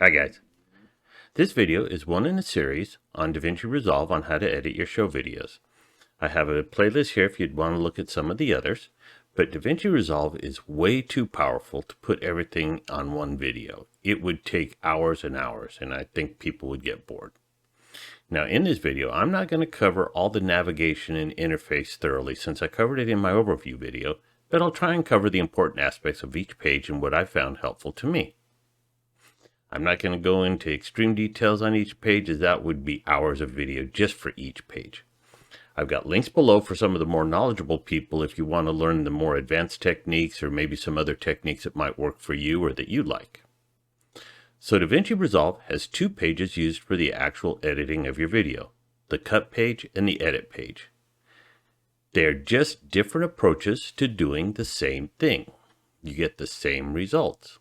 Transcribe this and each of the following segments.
Hi guys. This video is one in a series on DaVinci Resolve on how to edit your show videos. I have a playlist here if you'd want to look at some of the others, but DaVinci Resolve is way too powerful to put everything on one video. It would take hours and hours, and I think people would get bored. Now in this video, I'm not going to cover all the navigation and interface thoroughly since I covered it in my overview video, but I'll try and cover the important aspects of each page and what I found helpful to me. I'm not going to go into extreme details on each page, as that would be hours of video just for each page. I've got links below for some of the more knowledgeable people if you want to learn the more advanced techniques or maybe some other techniques that might work for you or that you like. So DaVinci Resolve has two pages used for the actual editing of your video, the cut page and the edit page. They're just different approaches to doing the same thing. You get the same results.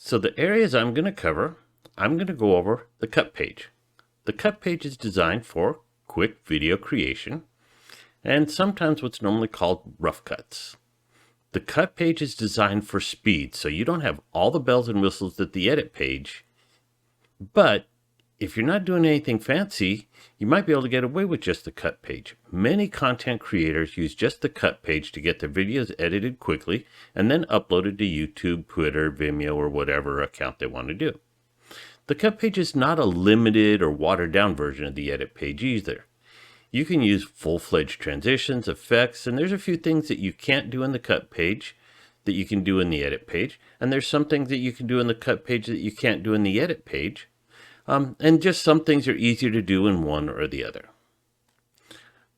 So the areas I'm going to cover, I'm going to go over the cut page. The cut page is designed for quick video creation and sometimes what's normally called rough cuts. The cut page is designed for speed, so you don't have all the bells and whistles that the edit page, but if you're not doing anything fancy, you might be able to get away with just the cut page. Many content creators use just the cut page to get their videos edited quickly and then uploaded to YouTube, Twitter, Vimeo, or whatever account they want to do. The cut page is not a limited or watered down version of the edit page either. You can use full-fledged transitions, effects, and there's a few things that you can't do in the cut page that you can do in the edit page, and there's some things that you can do in the cut page that you can't do in the edit page. And just some things are easier to do in one or the other.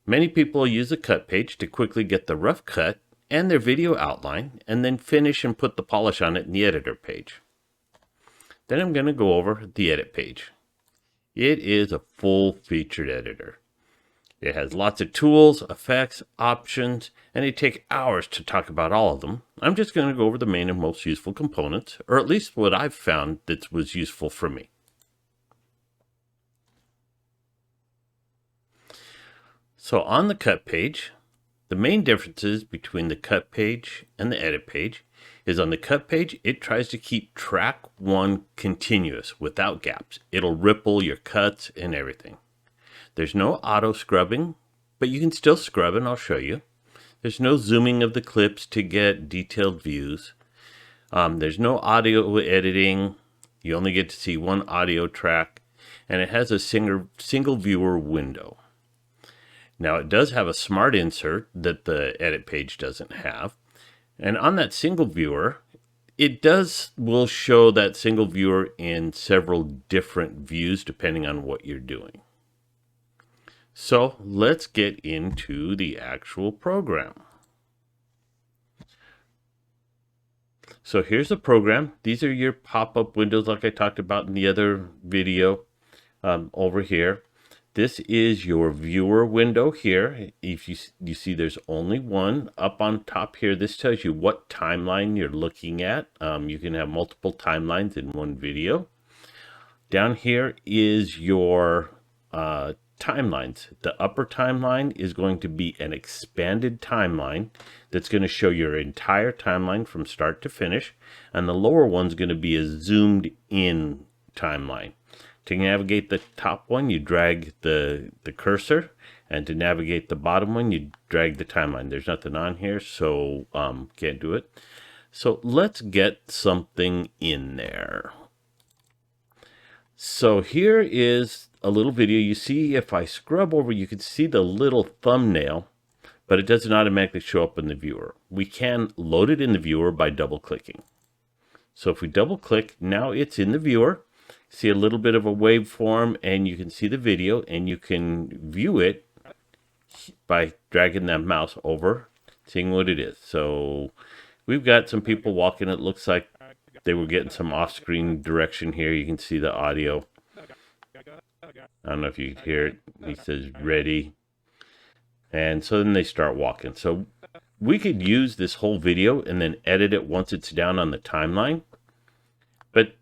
Many people use the cut page to quickly get the rough cut and their video outline and then finish and put the polish on it in the editor page. Then I'm going to go over the edit page. It is a full-featured editor. It has lots of tools, effects, options, and it takes hours to talk about all of them. I'm just going to go over the main and most useful components, or at least what I've found that was useful for me. So on the cut page, the main differences between the cut page and the edit page is on the cut page, it tries to keep track one continuous without gaps. It'll ripple your cuts and everything. There's no auto scrubbing, but you can still scrub and I'll show you. There's no zooming of the clips to get detailed views. There's no audio editing. You only get to see one audio track, and it has a single viewer window. Now it does have a smart insert that the edit page doesn't have. And on that single viewer, it will show that single viewer in several different views depending on what you're doing. So let's get into the actual program. So here's the program. These are your pop-up windows like I talked about in the other video over here. This is your viewer window here. If you see there's only one up on top here. This tells you what timeline you're looking at. You can have multiple timelines in one video. Down here is your timelines. The upper timeline is going to be an expanded timeline that's going to show your entire timeline from start to finish. And the lower one's going to be a zoomed in timeline. To navigate the top one, you drag the cursor, and to navigate the bottom one, you drag the timeline. There's nothing on here, so can't do it. So let's get something in there. So here is a little video. You see, if I scrub over, you can see the little thumbnail, but it doesn't automatically show up in the viewer. We can load it in the viewer by double-clicking. So if we double-click, now it's in the viewer. See a little bit of a waveform, and you can see the video, and you can view it by dragging that mouse over, seeing what it is. So we've got some people walking. It looks like they were getting some off-screen direction here. You can see the audio. I don't know if you can hear it. He says ready. And so then they start walking. So we could use this whole video and then edit it once it's down on the timeline. But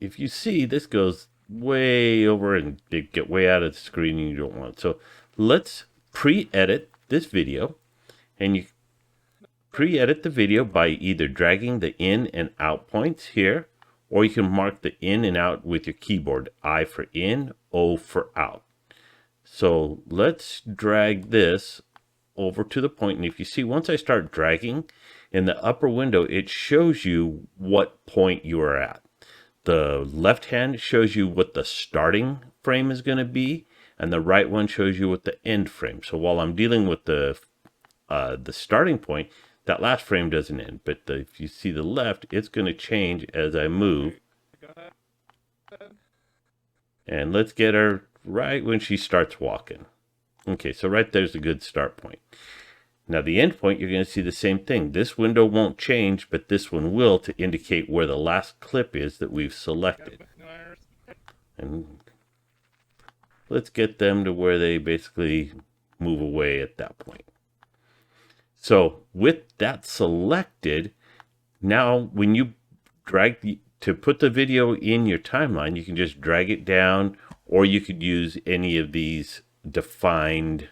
if you see, this goes way over and they get way out of the screen and you don't want it. So let's pre-edit this video, and you pre-edit the video by either dragging the in and out points here, or you can mark the in and out with your keyboard. I for in, O for out. So let's drag this over to the point, and if you see, once I start dragging, in the upper window it shows you what point you are at. The left hand shows you what the starting frame is going to be, and the right one shows you what the end frame. So while I'm dealing with the starting point, that last frame doesn't end, but if you see the left, it's going to change as I move. And let's get her right when she starts walking. Okay, so right there's a good start point. Now the end point, you're going to see the same thing. This window won't change, but this one will, to indicate where the last clip is that we've selected. And let's get them to where they basically move away at that point. So with that selected, now when you drag to put the video in your timeline, you can just drag it down, or you could use any of these defined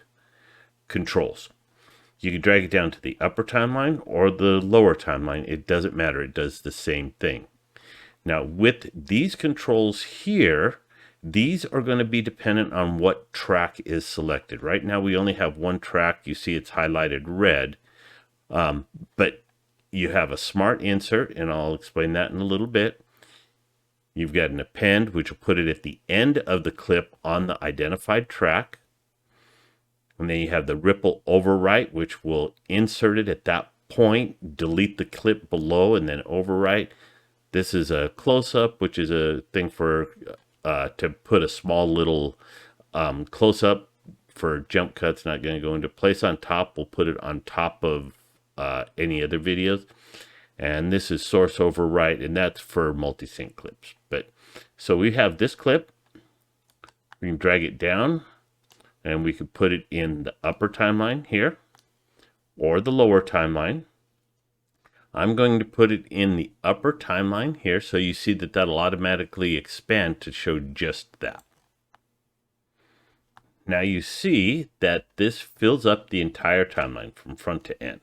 controls. You can drag it down to the upper timeline or the lower timeline. It doesn't matter. It does the same thing. Now with these controls here, these are going to be dependent on what track is selected. Right now we only have one track. You see it's highlighted red, but you have a smart insert, and I'll explain that in a little bit. You've got an append, which will put it at the end of the clip on the identified track. And then you have the ripple overwrite, which will insert it at that point, delete the clip below, and then overwrite. This is a close-up, which is a thing for to put a small little close-up for jump cuts. Not going to go into place. On top, we'll put it on top of any other videos. And this is source overwrite, and that's for multi-sync clips. But so we have this clip. We can drag it down, and we could put it in the upper timeline here or the lower timeline. I'm going to put it in the upper timeline here, so you see that that'll automatically expand to show just that. Now you see that this fills up the entire timeline from front to end.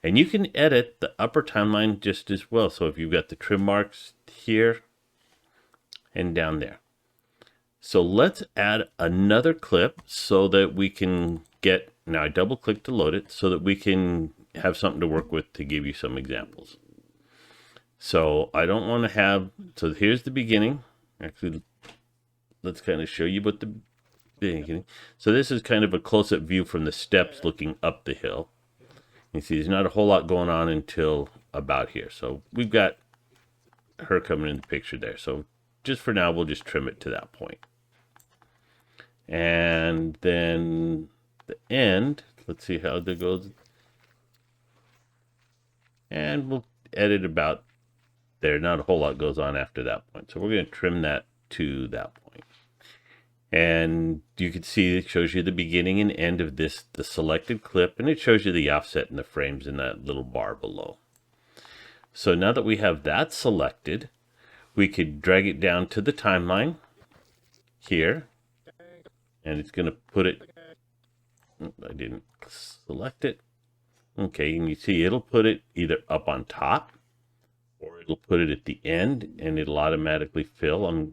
And you can edit the upper timeline just as well. So if you've got the trim marks here and down there. So let's add another clip so that we can get, now I double click to load it, so that we can have something to work with to give you some examples. So I don't want to have, so here's the beginning. Actually, let's kind of show you what the beginning. So this is kind of a close-up view from the steps looking up the hill. You see there's not a whole lot going on until about here. So we've got her coming in the picture there. So just for now, we'll just trim it to that point. And then the end, let's see how that goes. And we'll edit about there. Not a whole lot goes on after that point. So we're going to trim that to that point. And you can see it shows you the beginning and end of the selected clip, and it shows you the offset in the frames in that little bar below. So now that we have that selected, we could drag it down to the timeline here, and it's going to put it, I didn't select it. Okay, and you see it'll put it either up on top, or it'll put it at the end, and it'll automatically fill.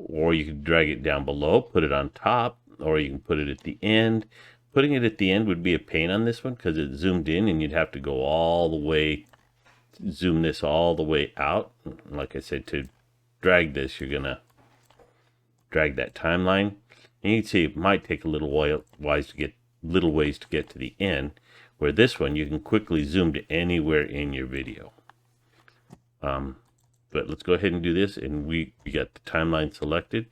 Or you can drag it down below, put it on top, or you can put it at the end. Putting it at the end would be a pain on this one because it's zoomed in, and you'd have to go all the way, zoom this all the way out. Like I said, to drag this, you're going to drag that timeline. And you can see it might take a little ways to get to the end, where this one you can quickly zoom to anywhere in your video. But let's go ahead and do this, and we got the timeline selected,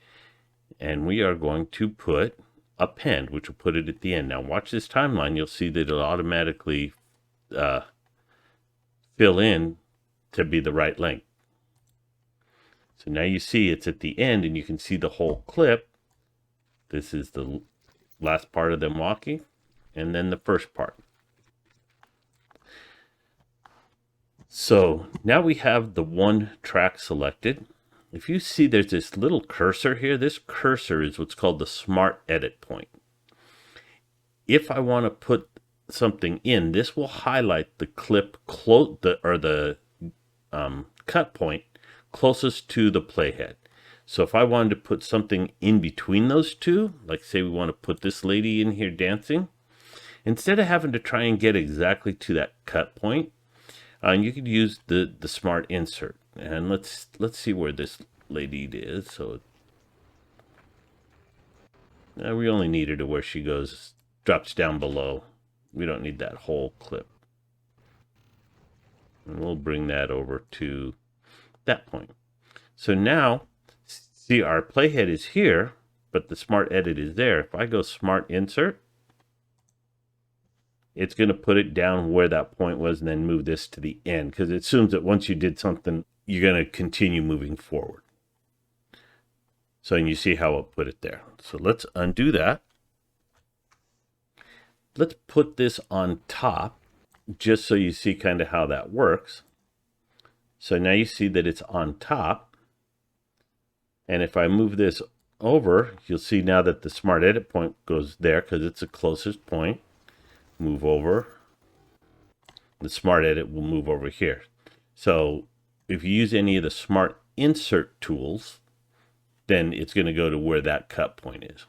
and we are going to put append, which will put it at the end. Now watch this timeline. You'll see that it'll automatically fill in to be the right length. So now you see it's at the end, and you can see the whole clip. This is the last part of them walking, and then the first part. So now we have the one track selected. If you see there's this little cursor here, this cursor is what's called the smart edit point. If I want to put something in, this will highlight the clip the cut point closest to the playhead. So if I wanted to put something in between those two, like say we want to put this lady in here dancing, instead of having to try and get exactly to that cut point, you could use the smart insert. And let's see where this lady is. So we only need her to where she drops down below. We don't need that whole clip. And we'll bring that over to that point. So now, see, our playhead is here, but the smart edit is there. If I go smart insert, it's going to put it down where that point was and then move this to the end, because it assumes that once you did something, you're going to continue moving forward. So you see how I'll put it there. So let's undo that. Let's put this on top just so you see kind of how that works. So now you see that it's on top. And if I move this over, you'll see now that the smart edit point goes there because it's the closest point. Move over. The smart edit will move over here. So if you use any of the smart insert tools, then it's going to go to where that cut point is.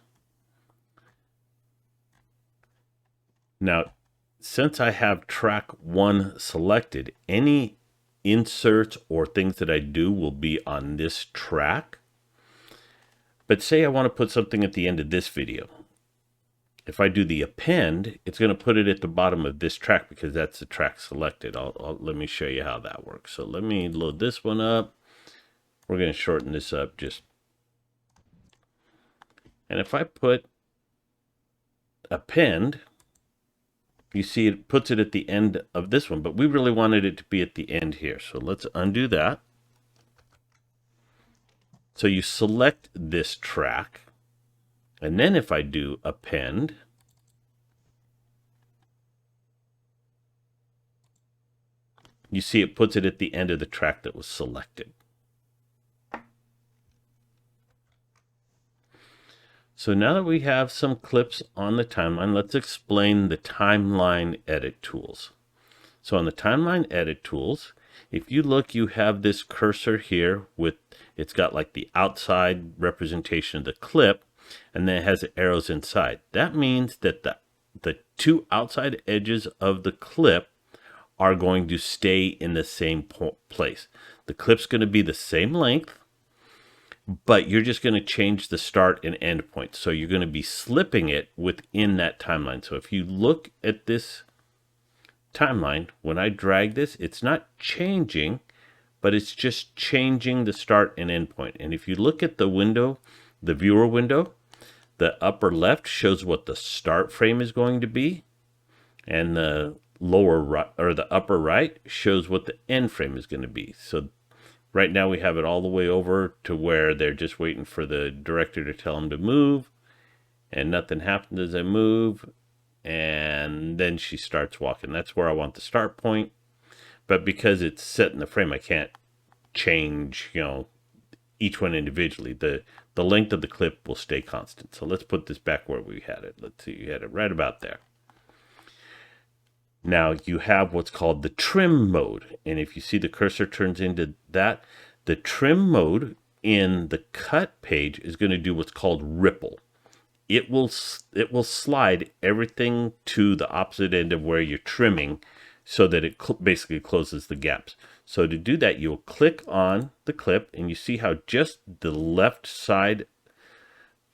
Now, since I have track 1 selected, any inserts or things that I do will be on this track. But say I want to put something at the end of this video. If I do the append, it's going to put it at the bottom of this track because that's the track selected. Let me show you how that works. So let me load this one up. We're going to shorten this up just. And if I put append, you see it puts it at the end of this one, but we really wanted it to be at the end here. So let's undo that. So you select this track, and then if I do append, you see it puts it at the end of the track that was selected. So now that we have some clips on the timeline, let's explain the timeline edit tools. So on the timeline edit tools, if you look, you have this cursor here with, it's got like the outside representation of the clip, and then it has arrows inside. That means that the two outside edges of the clip are going to stay in the same place. The clip's going to be the same length, but you're just going to change the start and end point. So you're going to be slipping it within that timeline. So if you look at this timeline, when I drag this, it's not changing, but it's just changing the start and end point. And if you look at the window, the viewer window, the upper left shows what the start frame is going to be, and the lower right, or the upper right, shows what the end frame is going to be. So right now we have it all the way over to where they're just waiting for the director to tell them to move, and nothing happens as I move, and then she starts walking. That's where I want the start point. But because it's set in the frame, I can't change, each one individually. The length of the clip will stay constant. So let's put this back where we had it. Let's see, you had it right about there. Now you have what's called the trim mode. And if you see the cursor turns into that, the trim mode in the cut page is going to do what's called ripple. It will slide everything to the opposite end of where you're trimming so that it basically closes the gaps. So to do that, you'll click on the clip and you see how just the left side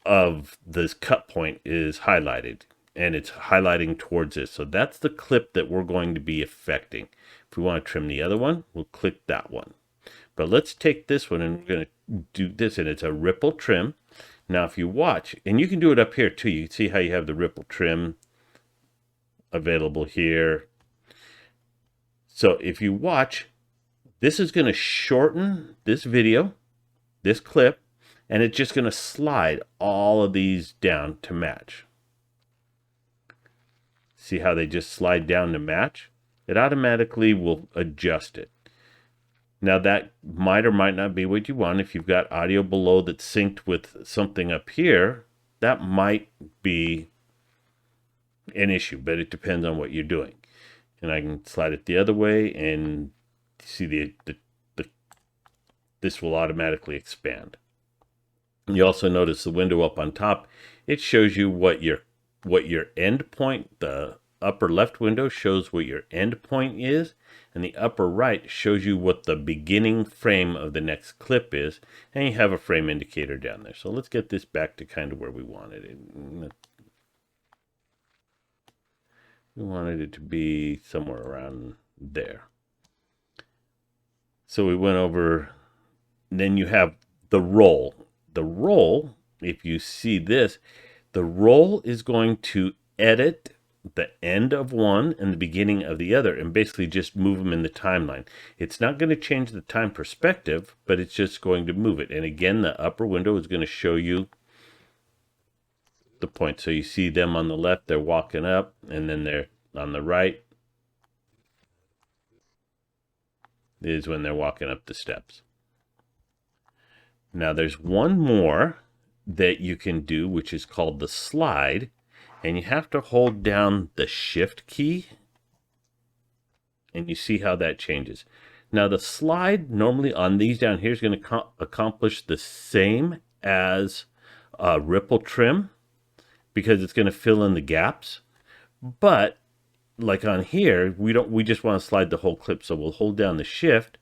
of this cut point is highlighted. And it's highlighting towards this. So that's the clip that we're going to be affecting. If we want to trim the other one, we'll click that one. But let's take this one and we're going to do this, and it's a ripple trim. Now if you watch, and you can do it up here too, you can see how you have the ripple trim available here. So if you watch, this is going to shorten this video, this clip, and it's just going to slide all of these down to match. See how they just slide down to match? It automatically will adjust it. Now that might or might not be what you want. If you've got audio below that's synced with something up here, that might be an issue, but it depends on what you're doing. And I can slide it the other way, and see this will automatically expand. You also notice the window up on top. It shows you what your end point, the upper left window shows what your end point is, and the upper right shows you what the beginning frame of the next clip is, and you have a frame indicator down there. So let's get this back to kind of where we wanted it. We wanted it to be somewhere around there. So we went over, then you have the roll. The roll, if you see this, the roll is going to edit the end of one and the beginning of the other and basically just move them in the timeline. It's not going to change the time perspective, but it's just going to move it. And again, the upper window is going to show you the point. So you see them on the left, they're walking up, and then they're on the right is when they're walking up the steps. Now there's one more that you can do, which is called the slide, and you have to hold down the shift key, and you see how that changes. Now the slide normally on these down here is going to accomplish the same as ripple trim, because it's going to fill in the gaps. But like on here, we just want to slide the whole clip, so we'll hold down the shift,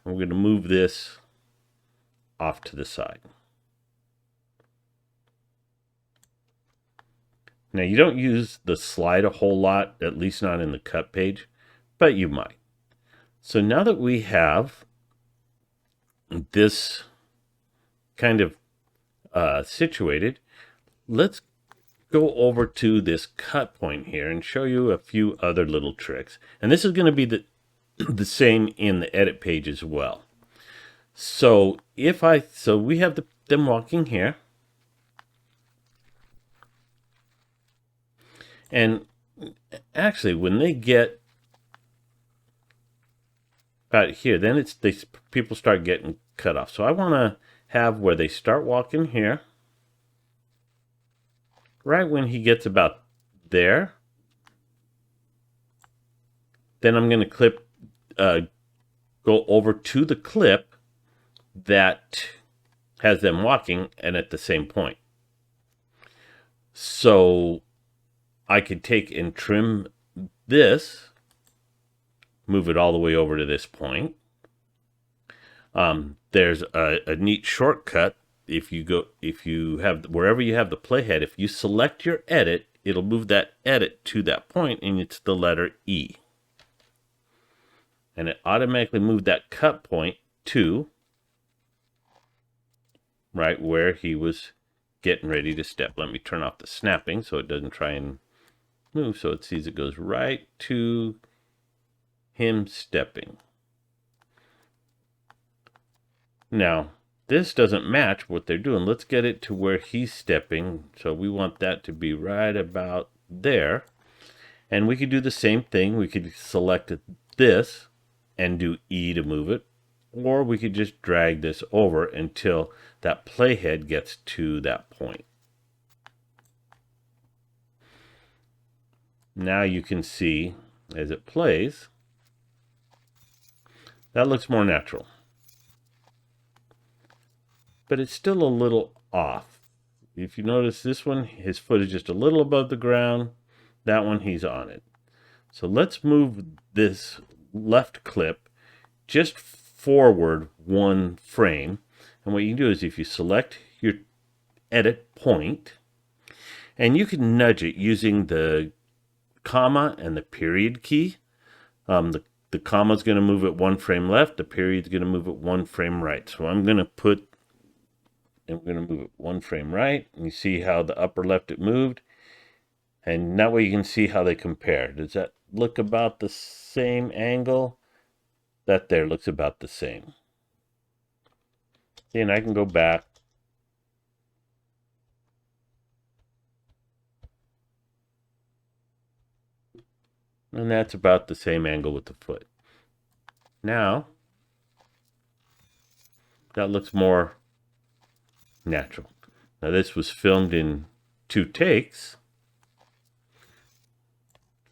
and we're going to move this off to the side. Now you don't use the slide a whole lot, at least not in the cut page, but you might. So now that we have this kind of situated, let's go over to this cut point here and show you a few other little tricks. And this is going to be the same in the edit page as well. So we have them walking here, and actually when they get about here, then people start getting cut off. So I want to have where they start walking here, right when he gets about there. Then I'm going to go over to the clip that has them walking and at the same point. So I could take and trim this, move it all the way over to this point. There's a neat shortcut. If you have, wherever you have the playhead, if you select your edit, it'll move that edit to that point, and it's the letter E. And it automatically moved that cut point to right where he was getting ready to step. Let me turn off the snapping so it doesn't try and move, so it sees it goes right to him stepping. Now this doesn't match what they're doing. Let's get it to where he's stepping. So we want that to be right about there. And we could do the same thing. We could select this and do E to move it, or we could just drag this over until that playhead gets to that point. Now you can see as it plays, that looks more natural. But it's still a little off. If you notice this one, his foot is just a little above the ground. That one, he's on it. So let's move this left clip just forward one frame. And what you can do is if you select your edit point, and you can nudge it using the comma and the period key. The comma is going to move it one frame left. The period is going to move it one frame right. So I'm going to move it one frame right. And you see how the upper left it moved. And that way you can see how they compare. Does that look about the same angle? That there looks about the same. And I can go back. And that's about the same angle with the foot. Now, that looks more natural. Now this was filmed in 2 takes.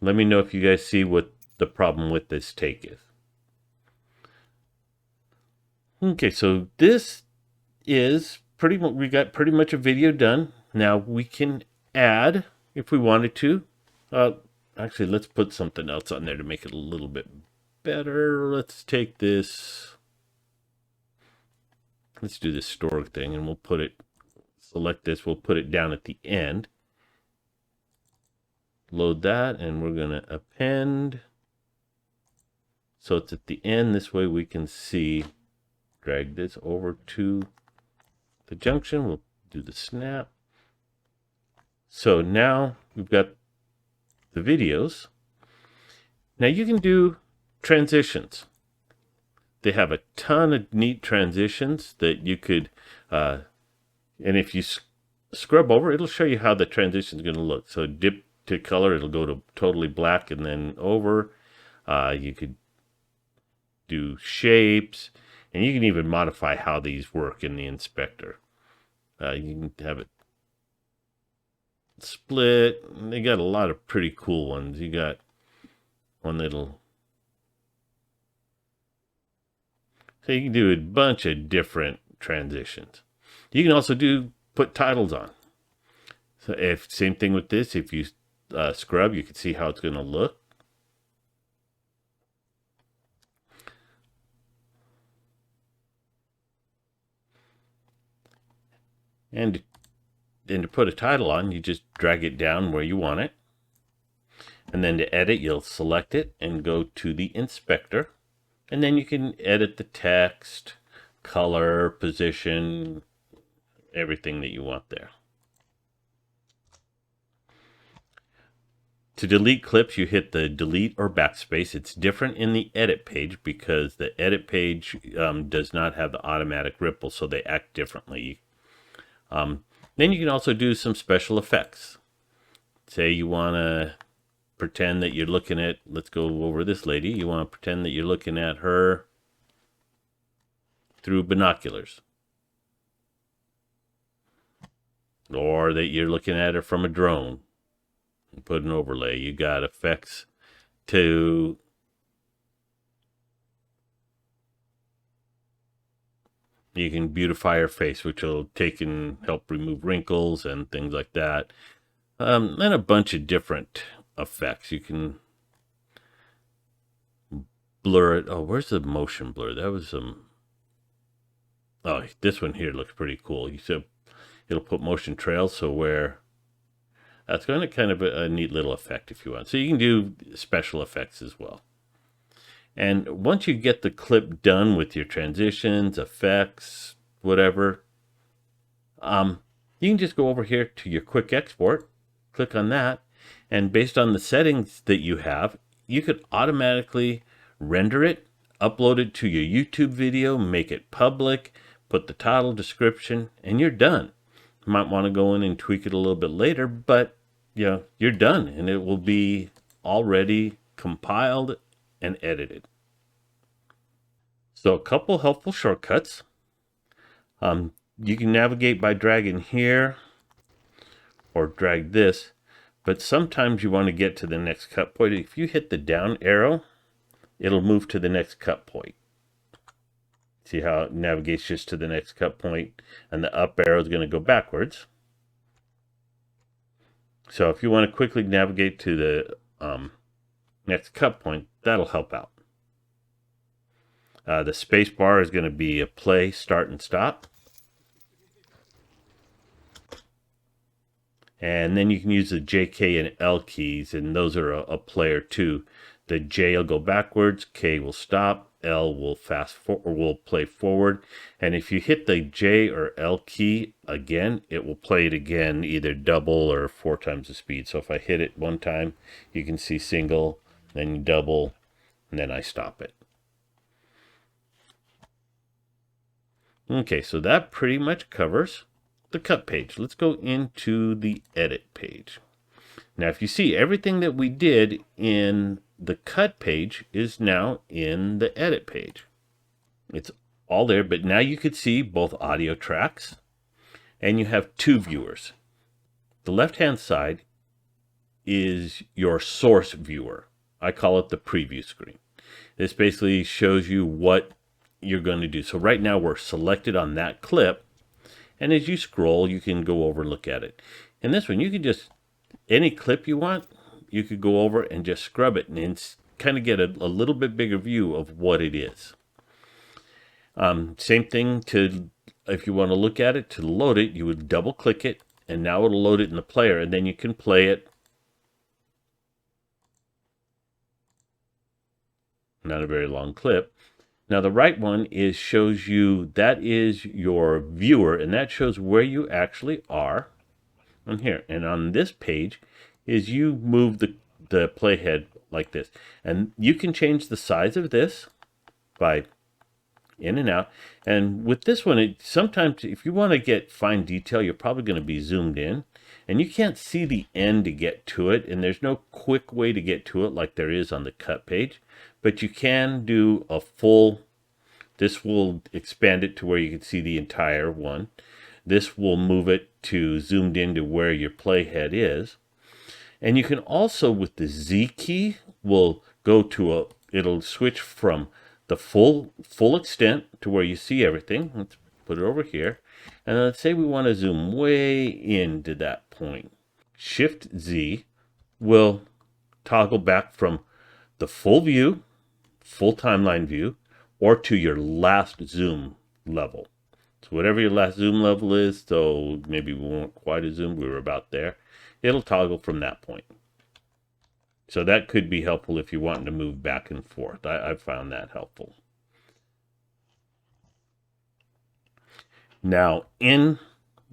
Let me know if you guys see what the problem with this take is. Okay, so this is pretty much, we got pretty much a video done. Now we can add, if we wanted to, actually let's put something else on there to make it a little bit better. Let's take this, let's do this store thing, and we'll put it, select this, we'll put it down at the end. Load that, and we're going to append. So it's at the end. This way we can see, drag this over to the junction. We'll do the snap. So now we've got the videos. Now you can do transitions. They have a ton of neat transitions that you could, and if you scrub over, it'll show you how the transition is going to look. So dip to color, it'll go to totally black and then over. You could do shapes, and you can even modify how these work in the inspector. You can have it split. They got a lot of pretty cool ones. You got one that'll, so you can do a bunch of different transitions. You can also put titles on. So if same thing with this, if you scrub, you can see how it's going to look. And then to put a title on, you just drag it down where you want it. And then to edit, you'll select it and go to the inspector. And then you can edit the text, color, position, everything that you want there. To delete clips, you hit the delete or backspace. It's different in the edit page because the edit page does not have the automatic ripple, so they act differently. Then you can also do some special effects. Say you want to pretend that you're looking at, let's go over this lady. You want to pretend that you're looking at her through binoculars. Or that you're looking at her from a drone. Put an overlay. You got effects to you can beautify her face, which will take and help remove wrinkles and things like that. And a bunch of different effects. You can blur it. Oh, where's the motion blur? That was some. Oh, this one here looks pretty cool. You said it'll put motion trails, so where that's going to kind of a neat little effect if you want. So you can do special effects as well. And once you get the clip done with your transitions, effects, whatever, you can just go over here to your quick export, click on that, and based on the settings that you have, you could automatically render it, upload it to your YouTube video, make it public, put the title, description, and you're done. You might want to go in and tweak it a little bit later, but you're done, and it will be already compiled and edited. So a couple helpful shortcuts. You can navigate by dragging here or drag this, but sometimes you want to get to the next cut point. If you hit the down arrow, it'll move to the next cut point. See how it navigates just to the next cut point, and the up arrow is going to go backwards. So if you want to quickly navigate to the next cut point, that'll help out. The space bar is going to be a play, start, and stop. And then you can use the J, K, and L keys, and those are a player too. The J will go backwards, K will stop, L will will play forward. And if you hit the J or L key again, it will play it again, either double or 4 times the speed. So if I hit it one time, you can see single, then double, and then I stop it. Okay, so that pretty much covers the cut page. Let's go into the edit page. Now, if you see, everything that we did in the cut page is now in the edit page. It's all there, but now you could see both audio tracks, and you have 2 viewers. The left-hand side is your source viewer. I call it the preview screen. This basically shows you what you're going to do. So right now we're selected on that clip, and as you scroll, you can go over and look at it. In this one, you can just, any clip you want, you could go over and just scrub it and kind of get a little bit bigger view of what it is. Same thing to, if you want to look at it, to load it, you would double click it, and now it'll load it in the player, and then you can play it. Not a very long clip. Now the right one is shows you, that is your viewer, and that shows where you actually are on here. And on this page is you move the playhead like this. And you can change the size of this by in and out. And with this one, sometimes if you want to get fine detail, you're probably going to be zoomed in. And you can't see the end to get to it. And there's no quick way to get to it like there is on the cut page. But you can do a full, this will expand it to where you can see the entire one. This will move it to zoomed into where your playhead is. And you can also, with the Z key, will go to it'll switch from the full extent to where you see everything. Let's put it over here. And let's say we want to zoom way into that point. Shift Z will toggle back from the full view, full timeline view, or to your last zoom level. So whatever your last zoom level is, so maybe we weren't quite a zoom, we were about there, it'll toggle from that point. So that could be helpful if you're wanting to move back and forth. I've found that helpful. Now in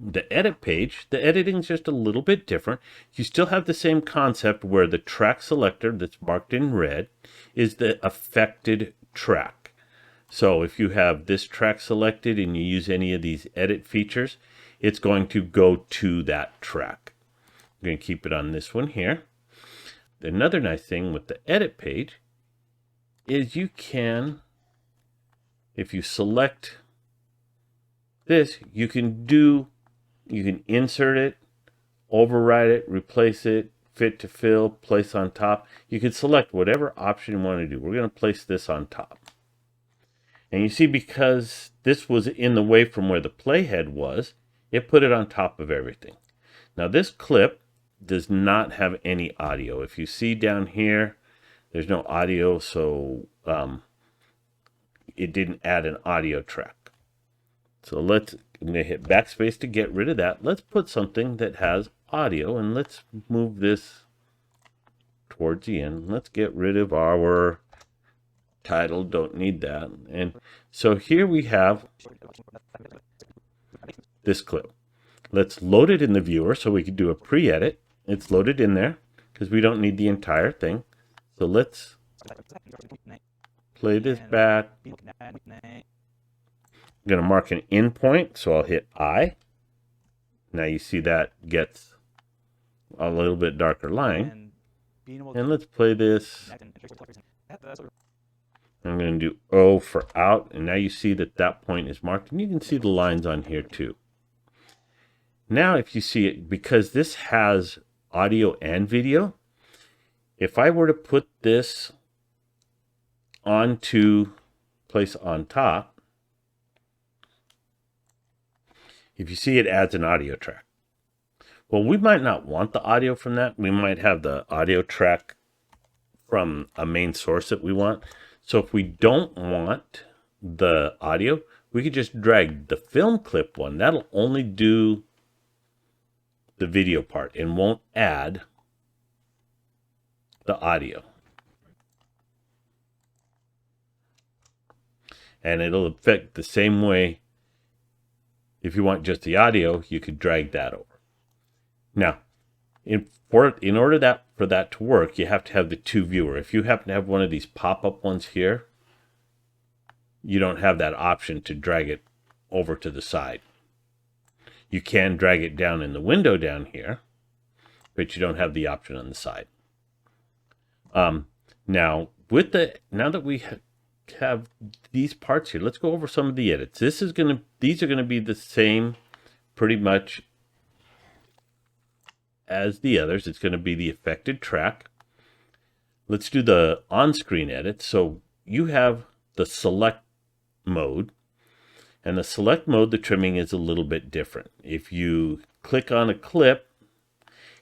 the edit page, the editing is just a little bit different. You still have the same concept where the track selector that's marked in red is the affected track. So if you have this track selected and you use any of these edit features, it's going to go to that track. I'm going to keep it on this one here. Another nice thing with the edit page is you can, if you select this, you can insert it, override it, replace it, fit to fill, place on top. You can select whatever option you want to do. We're going to place this on top. And you see, because this was in the way from where the playhead was, it put it on top of everything. Now this clip does not have any audio. If you see down here, there's no audio, so it didn't add an audio track. So I'm going to hit backspace to get rid of that. Let's put something that has audio, and let's move this towards the end. Let's get rid of our title, don't need that. And so here we have this clip. Let's load it in the viewer so we can do a pre-edit. It's loaded in there because we don't need the entire thing. So let's play this back. I'm going to mark an in point, so I'll hit I. Now you see that gets a little bit darker line. And let's play this. I'm going to do O for out, and now you see that that point is marked, and you can see the lines on here too. Now if you see it, because this has audio and video, if I were to put this onto place on top, if you see, it adds an audio track. Well, we might not want the audio from that. We might have the audio track from a main source that we want. So if we don't want the audio, we could just drag the film clip one. That'll only do the video part and won't add the audio. And it'll affect the same way. If you want just the audio, you could drag that over. Now, in order for that to work, you have to have the two viewer. If you happen to have one of these pop-up ones here, you don't have that option to drag it over to the side. You can drag it down in the window down here, but you don't have the option on the side. Now that we have these parts here, let's go over some of the edits. These are going to be the same pretty much as the others. It's going to be the affected track. Let's do the on-screen edit. So you have the select mode, and the select mode, the trimming is a little bit different. If you click on a clip,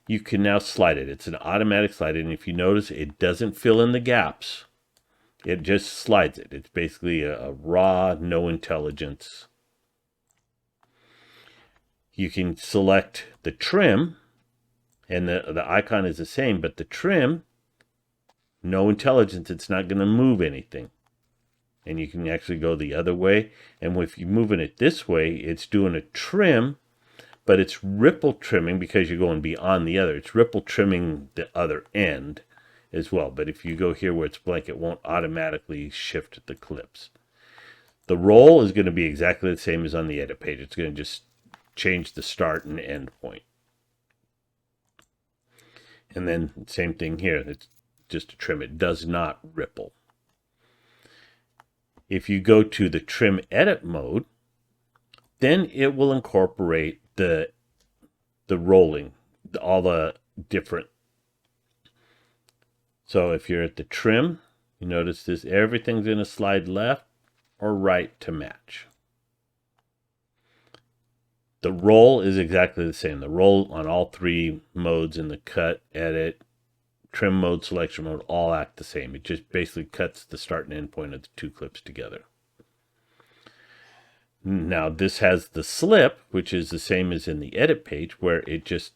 you can now slide it. It's an automatic slide, and if you notice, it doesn't fill in the gaps. It just slides it. It's basically a raw, no intelligence. You can select the trim, and the icon is the same, but the trim, no intelligence, it's not going to move anything. And you can actually go the other way. And if you're moving it this way, it's doing a trim, but it's ripple trimming because you're going beyond the other. It's ripple trimming the other end as well. But if you go here where it's blank, it won't automatically shift the clips. The roll is going to be exactly the same as on the edit page. It's going to just change the start and end point. And then same thing here. It's just a trim. It does not ripple. If you go to the trim edit mode, then it will incorporate the rolling, all the different. So if you're at the trim, you notice this, everything's going to slide left or right to match. The roll is exactly the same. The roll on all three modes in the cut, edit, trim mode, selection mode, all act the same. It just basically cuts the start and end point of the two clips together. Now this has the slip, which is the same as in the edit page, where it just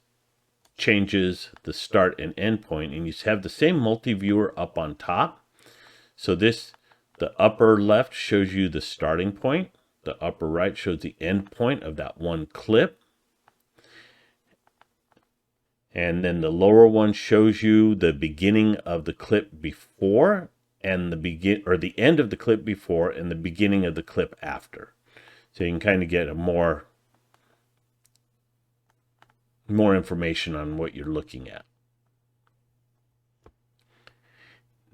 changes the start and end point, and you have the same multi-viewer up on top. So this, the upper left shows you the starting point, the upper right shows the end point of that one clip, and then the lower one shows you the beginning of the clip before and the end of the clip before and the beginning of the clip after. So you can kind of get a more information on what you're looking at.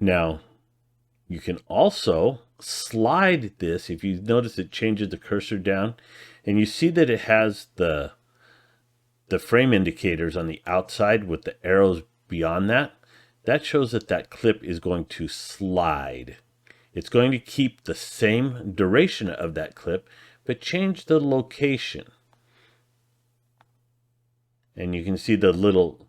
Now, you can also slide this. If you notice, it changes the cursor down, and you see that it has the frame indicators on the outside with the arrows beyond that. That shows that that clip is going to slide. It's going to keep the same duration of that clip, but change the location. And you can see the little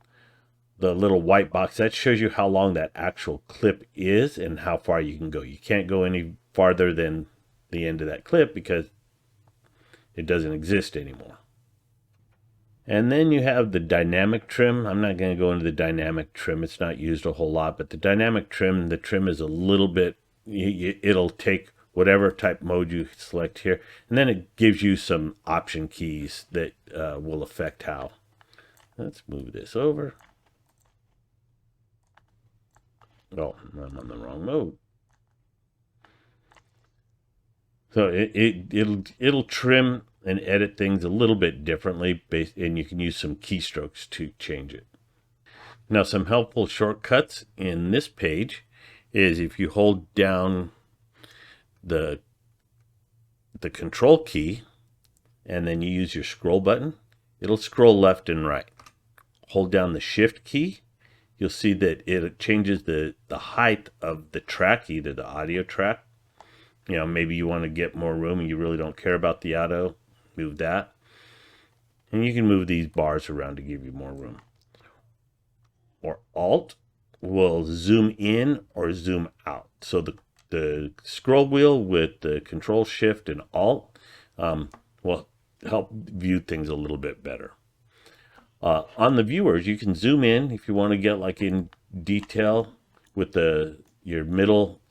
white box that shows you how long that actual clip is and how far you can go. You can't go any farther than the end of that clip because it doesn't exist anymore. And then you have the dynamic trim. I'm not going to go into the dynamic trim. It's not used a whole lot, but the dynamic trim, the trim is a little bit, it'll take whatever type mode you select here, and then it gives you some option keys that will affect how. Let's move this over. Oh, I'm on the wrong mode. So it'll trim and edit things a little bit differently, and you can use some keystrokes to change it. Now, some helpful shortcuts in this page is if you hold down the control key and then you use your scroll button, it'll scroll left and right. Hold down the shift key, you'll see that it changes the height of the track, either the audio track. You know, maybe you want to get more room and you really don't care about the auto, move that. And you can move these bars around to give you more room. Or Alt will zoom in or zoom out. So the scroll wheel with the Control, Shift, and Alt will help view things a little bit better. On the viewers, you can zoom in if you want to get like in detail with your middle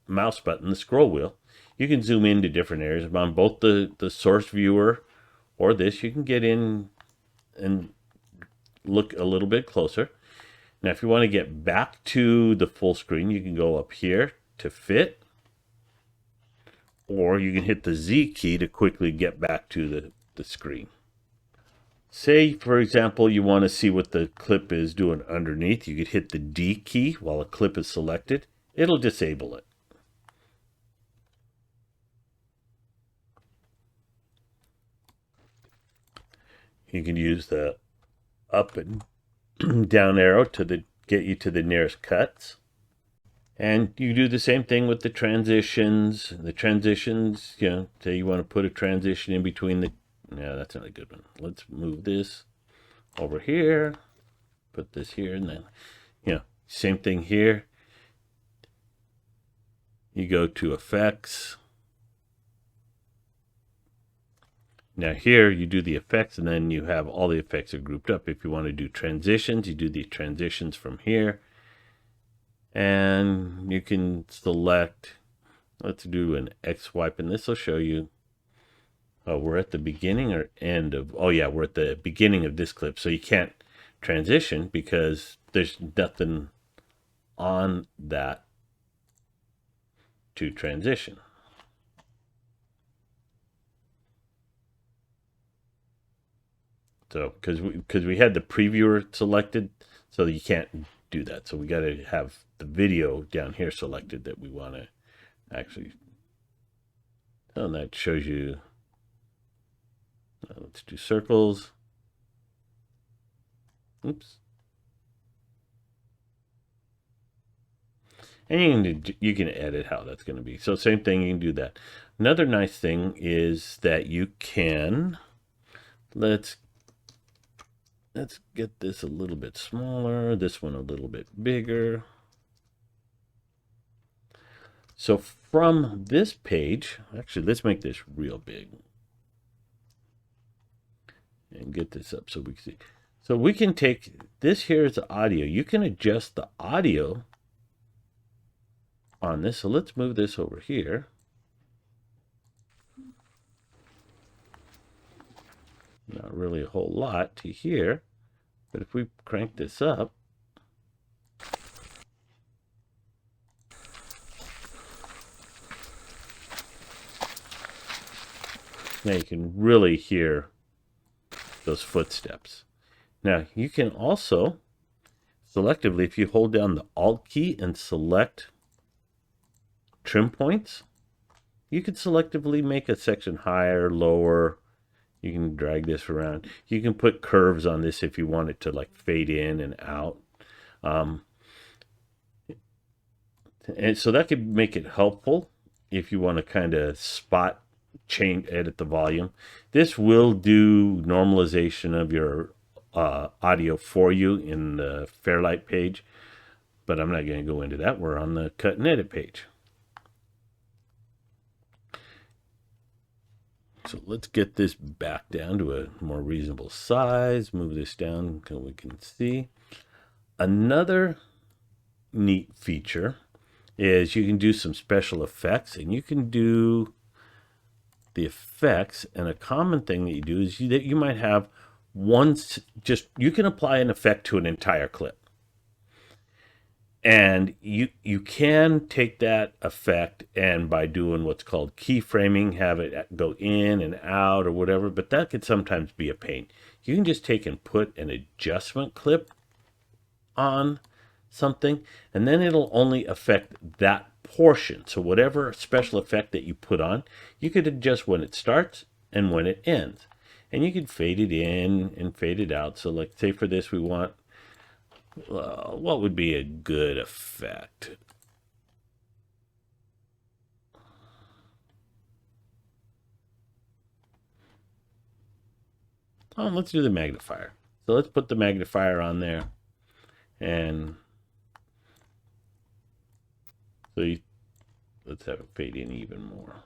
mouse button, the scroll wheel. You can zoom into different areas. On both the source viewer or this, you can get in and look a little bit closer. Now, if you want to get back to the full screen, you can go up here to fit, or you can hit the Z key to quickly get back to the screen. Say, for example, you want to see what the clip is doing underneath. You could hit the D key while a clip is selected. It'll disable it. You can use the up and down arrow to get you to the nearest cuts. And you do the same thing with the transitions. The transitions, you know, say you want to put a transition in between the, no, that's not a good one. Let's move this over here, put this here, and then, you know, same thing here. You go to effects. Now here you do the effects, and then you have all the effects are grouped up. If you want to do transitions, you do the transitions from here. And you can select, let's do an X wipe, and this will show you, oh, we're at the beginning or end of, oh yeah, we're at the beginning of this clip. So you can't transition because there's nothing on that to transition. So because we had the previewer selected, so you can't do that. So we got to have the video down here selected that we want to actually. And that shows you. Let's do circles. Oops. And you can edit how that's going to be. So same thing, you can do that. Another nice thing is that you can, let's get this a little bit smaller, this one a little bit bigger. So from this page, actually, let's make this real big and get this up so we can see. So we can take this here as the audio. You can adjust the audio on this. So let's move this over here. Not really a whole lot to here, but if we crank this up, now you can really hear those footsteps. Now you can also selectively, if you hold down the Alt key and select trim points, you can selectively make a section higher, lower. You can drag this around. You can put curves on this if you want it to like fade in and out. And so that could make it helpful if you want to kind of spot change, edit the volume. This will do normalization of your audio for you in the Fairlight page, but I'm not going to go into that. We're on the cut and edit page. So let's get this back down to a more reasonable size. Move this down so we can see. Another neat feature is you can do some special effects, and you can do the effects. And a common thing that you do is that you might have you can apply an effect to an entire clip. And you can take that effect and by doing what's called keyframing, have it go in and out or whatever, but that could sometimes be a pain. You can just take and put an adjustment clip on something, and then it'll only affect that portion. So whatever special effect that you put on, you could adjust when it starts and when it ends. And you could fade it in and fade it out. So like say for this, we want, what would be a good effect? Oh, let's do the magnifier. So let's put the magnifier on there. And so let's have it fade in even more.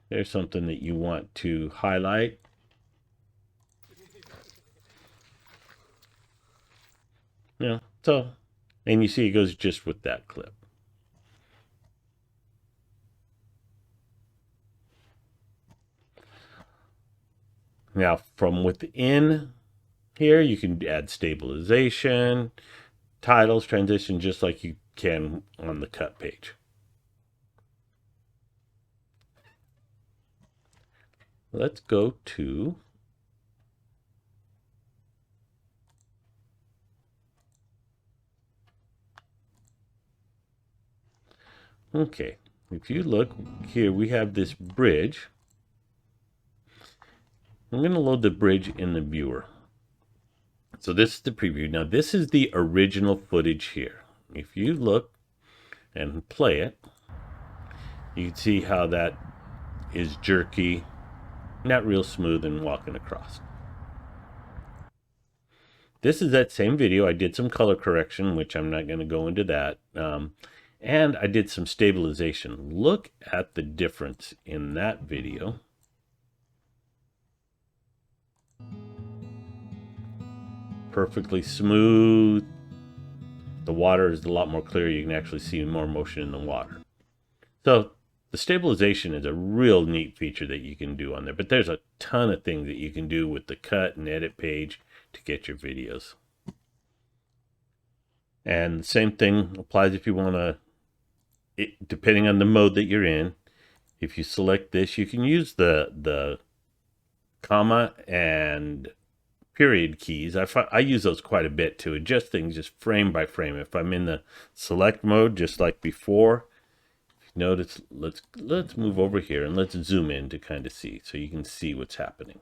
There's something that you want to highlight. Yeah, so, and you see it goes just with that clip. Now, from within here, you can add stabilization, titles, transition, just like you can on the cut page. Let's go to okay, if you look here, we have this bridge. I'm going to load the bridge in the viewer. So this is the preview. Now this is the original footage here. If you look and play it, you can see how that is jerky, not real smooth and walking across. This is that same video. I did some color correction, which I'm not going to go into that. And I did some stabilization. Look at the difference in that video. Perfectly smooth. The water is a lot more clear. You can actually see more motion in the water. So the stabilization is a real neat feature that you can do on there. But there's a ton of things that you can do with the cut and edit page to get your videos. And the same thing applies if you want to, depending on the mode that you're in. If you select this, you can use the comma and period keys. I use those quite a bit to adjust things just frame by frame. If I'm in the select mode, just like before, notice, let's move over here and let's zoom in to kind of see, so you can see what's happening.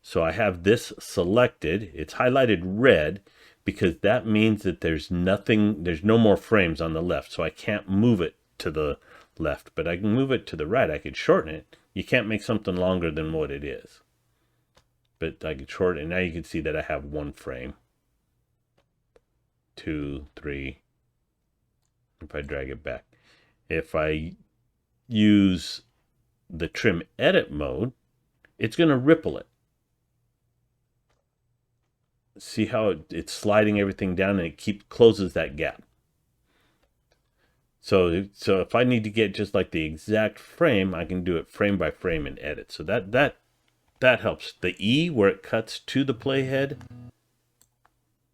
So I have this selected. It's highlighted red because that means that there's no more frames on the left. So I can't move it to the left, but I can move it to the right. I could shorten it. You can't make something longer than what it is. But I could shorten it. And now you can see that I have one frame. 2, 3. If I drag it back. If I use the trim edit mode, it's going to ripple it. See how it's sliding everything down and it closes that gap. So if I need to get just like the exact frame, I can do it frame by frame and edit. So that helps. The E where it cuts to the playhead.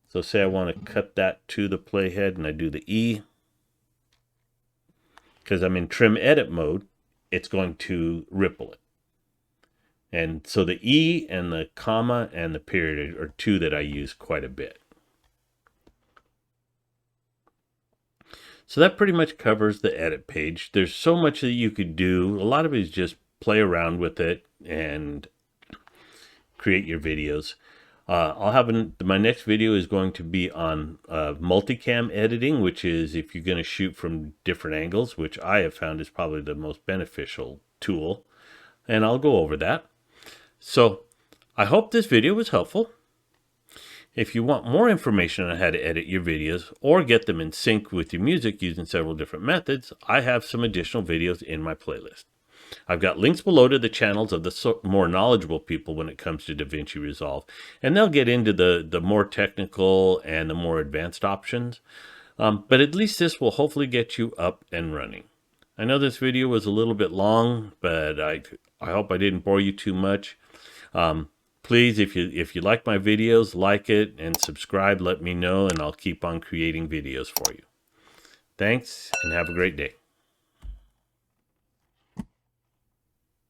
So say I want to cut that to the playhead and I do the E. Because I'm in trim edit mode, it's going to ripple it. And so the E and the comma and the period are two that I use quite a bit. So that pretty much covers the edit page. There's so much that you could do. A lot of it is just play around with it and create your videos. I'll have my next video is going to be on multicam editing, which is if you're going to shoot from different angles, which I have found is probably the most beneficial tool. And I'll go over that. So I hope this video was helpful. If you want more information on how to edit your videos or get them in sync with your music using several different methods, I have some additional videos in my playlist. I've got links below to the channels of the more knowledgeable people when it comes to DaVinci Resolve, and they'll get into the more technical and the more advanced options. But at least this will hopefully get you up and running. I know this video was a little bit long, but I hope I didn't bore you too much. Please, if you like my videos, like it and subscribe, let me know, and I'll keep on creating videos for you. Thanks, and have a great day.